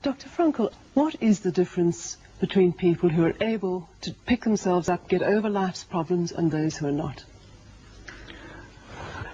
Dr. Frankl, what is the difference between people who are able to pick themselves up, get over life's problems, and those who are not?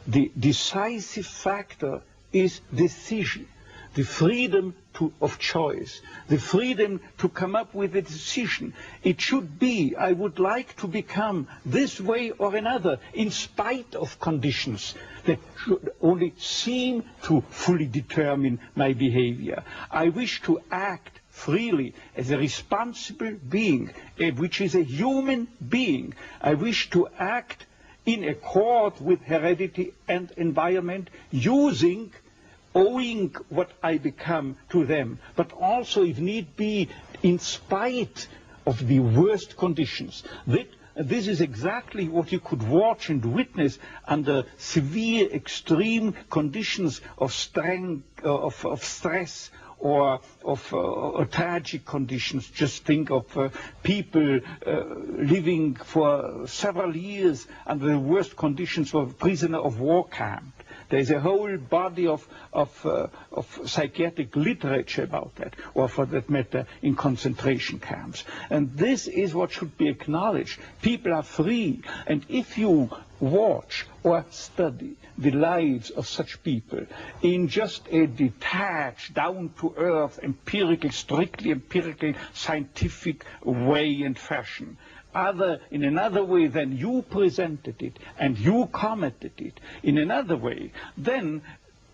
The decisive factor is decision, the freedom of choice, the freedom to come up with a decision. It should be, I would like to become this way or another, in spite of conditions that should only seem to fully determine my behavior. I wish to act freely as a responsible being, which is a human being. I wish to act in accord with heredity and environment, owing what I become to them, but also, if need be, in spite of the worst conditions. This is exactly what you could watch and witness under severe, extreme conditions of stress or of tragic conditions. Just think of people living for several years under the worst conditions of a prisoner of war camp. There's a whole body of psychiatric literature about that, or for that matter, in concentration camps. And this is what should be acknowledged. People are free, and if you watch or study the lives of such people in just a detached, down-to-earth, strictly empirical, scientific way and fashion, in another way than you presented it and you commented it, in another way, then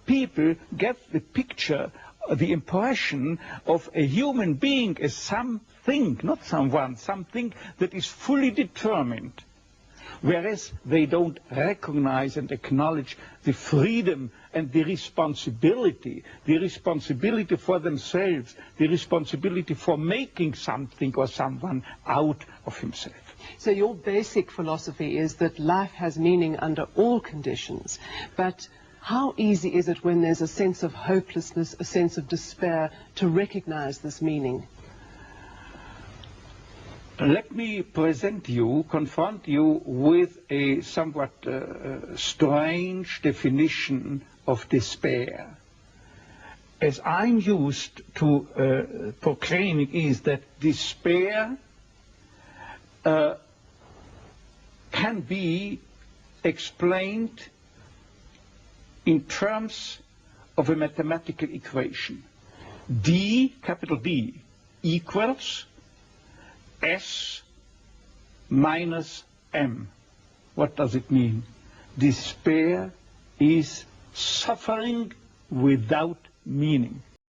people get the picture, the impression of a human being as something, not someone, something that is fully determined. Whereas they don't recognize and acknowledge the freedom and the responsibility for themselves, the responsibility for making something or someone out of himself. So your basic philosophy is that life has meaning under all conditions, but how easy is it when there's a sense of hopelessness, a sense of despair, to recognize this meaning? Let me confront you with a somewhat strange definition of despair. As I'm used to proclaiming is that despair can be explained in terms of a mathematical equation. D, capital D, equals S minus M. What does it mean? Despair is suffering without meaning.